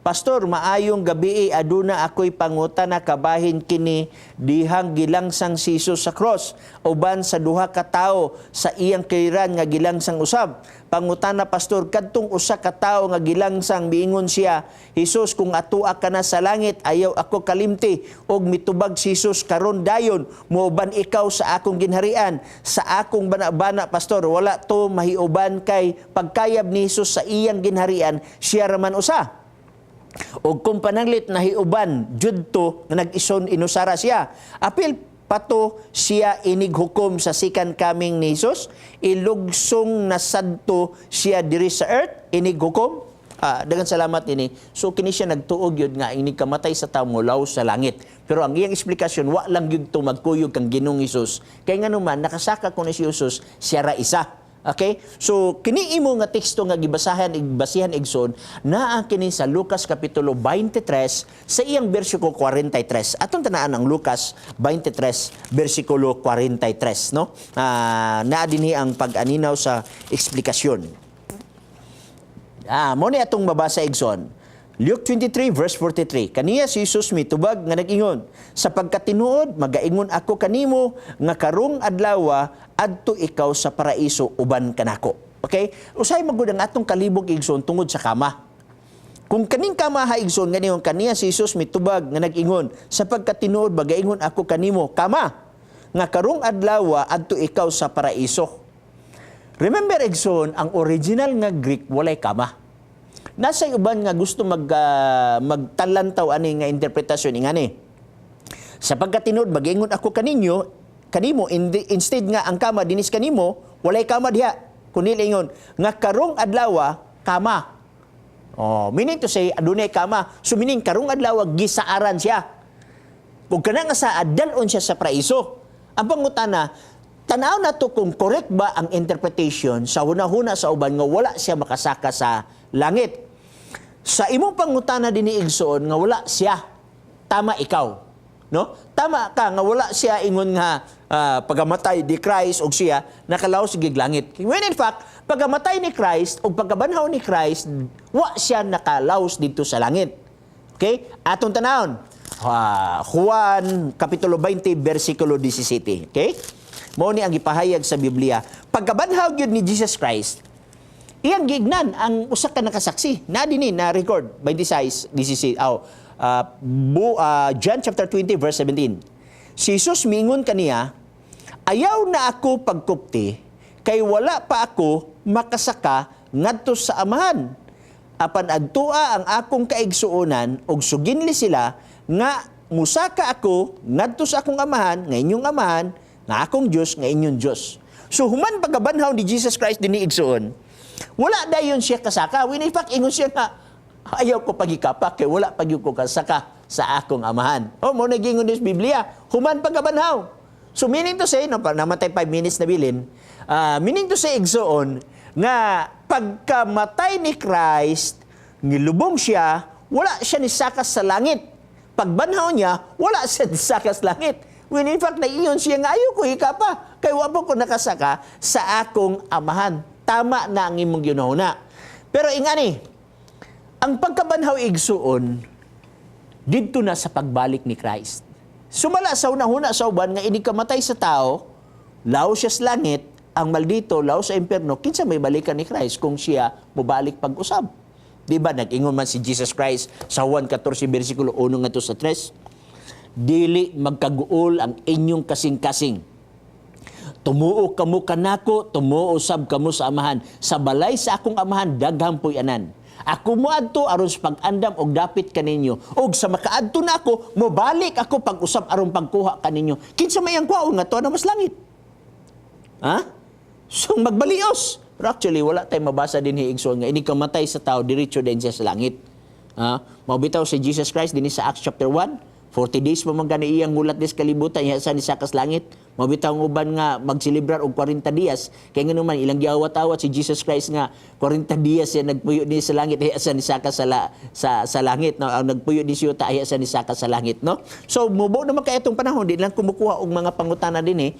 Pastor, maayong gabi aduna ako'y pangutana kabahin kini dihang gilangsang si Jesus sa cross uban sa duha ka tawo sa iyang kaliran nga gilangsang usab. Pangutana Pastor, kadtong usa ka tawo nga gilangsang miingon siya, Jesus, kung atua ka na sa langit ayaw ako kalimti og mitubag si Jesus karon dayon mooban ikaw sa akong ginharian sa akong bana-bana Pastor, wala to mahiuban kay pagkayab ni Jesus sa iyang ginharian siya raman usa. O kung pananglit nahiuban jud to nga nag-ison inusara siya, apil pato siya inighukom sa second coming ni Jesus, ilugsong nasadto siya diri sa earth, inighukom. Daghang salamat ini. So kini siya nagtuog yun nga inig kamatay sa tawo mulaw sa langit. Pero ang iyang eksplikasyon wa lang gyud to magkuyog kang Ginoong Hesus. Kay nganuman nakasaka ko ni si Jesus, siya ra isa. Okay? So, kini imo nga teksto nga basihan igsoon, naa kini sa Lucas Kapitulo 23 sa iyang versikulo 43. Atong tanaan ang Lucas 23, versikulo 43. No? Naa dinhi ang pag-aninaw sa eksplikasyon. Mo ni atong mabasa igsoon. Luke 23 verse 43. Kaniya si Jesus mitubag nga nag-ingon, sapagkat tinuod magaingon ako kanimo nga karong adlaw adto ikaw sa paraiso uban kanako. Okay? Usay magud ang atong kalibog igsoon tungod sa kama. Kung kaning kama ha igsoon ganihon kaniya si Jesus mitubag nga nag-ingon, sapagkat tinuod magaingon ako kanimo kama nga karong adlaw adto ikaw sa paraiso. Remember igsoon, ang original nga Greek walay kama. Nasa uban nga gusto magtalantaw ani nga interpretasyon ingani. Sapagkat tinuod mag-ingon ako kanimo instead nga ang kama dinis kanimo, walay kama diha. Kunil ingon nga karong adlaw kama. Meaning to say adunay kama. So meaning karong adlaw gisaaran siya. Kung kana nga sa adalon siya sa paraiso. Ang pangutana, tanaw na to kung correct ba ang interpretation sa hunahuna sa uban nga wala siya makasaka sa langit. Sa imong pangutana dinhi igsoon nga wala siya, tama ikaw. No? Tama ka nga wala siya ingon nga pagamatay ni Christ og siya nakalaw sa gigangit. When in fact, pagamatay ni Christ o pagkabanhaw ni Christ, wa siya nakalaws dito sa langit. Okay? Atong tanawon. Juan Kapitulo 20 versikulo 17. Okay? Mao ni ang gipahayag sa Biblia. Pagkabanhaw gyud ni Jesus Christ, iyang gignan ang usa ka nakasaksi. Na dinhi na record by this John chapter 20 verse 17. Si Jesus miingon kaniya, ayaw na ako pagkupti kay wala pa ako makasaka ngadto sa amahan. Apan adtua ang akong kaigsuonan og suginli sila nga musaka ako ngadto sa akong amahan, nga inyong amahan, nga akong Dios, nga inyong Dios. So human pagabanhaw ni Jesus Christ dinhi igsuon, wala dayon siya kasaka. When in fact, ingon siya nga, ayaw ko pagikapak, kaya wala pag ko kasaka sa akong amahan. Mo nagingon sa Biblia, human pagkabanhaw. So meaning to say, namatay 5 minutes na bilin, meaning to say, igsoon, nga pagkamatay ni Christ, nilubong siya, wala siya nisakas sa langit. Pagbanhaw niya, wala siya nisakas sa langit. When in fact, naiyon siya nga, ayaw ko hikapa, kaya wala ko nakasaka sa akong amahan. Tama na ang imong ginahuna. Pero ingani, ang pagkabanhaw igsuon, didto na sa pagbalik ni Christ. Sumala sa unahuna sa uban nga ini kamatay sa tao, law siya sa langit, ang maldito law sa impierno, kinsa may balikan ni Christ kung siya mobalik pag-usab. Diba, nag-ingon man si Jesus Christ sa Juan 14 versikulo 1 ngadto sa 3, dili magkaguol ang inyong kasing-kasing. Tumuo kamo kanako, tumuo sab kamo sa amahan. Sa balay sa akong amahan, daghang poy anan. Ako moadto aron sa pag-andam og dapit kaninyo. Og sa makaadto na ako, mobalik ako pag-usab aron pagkuha kaninyo. Kinsa may ang kuhaon nga to na mas langit? So magbalios. Pero actually, wala tayong mabasa din hiigsoon nga ini kamatay sa tao, diretso din siya sa langit. Mabitaw si Jesus Christ din sa Acts chapter 1. 40 days pa man gani iyang ngulat des kalibutan iya sa ni sakas langit. Mabitaw ang uban nga magselebrar og 40 dias. Kay ngano man ilang giawat-awat si Jesus Christ nga 40 dias siya nagpuyo ni sa langit iya sa ni sakas sa langit, no? Ang nagpuyo ni siya ta iya sa ni sakas sa langit, no? So mubo naman kay itong panahon di lang kumukuha og mga pangutana din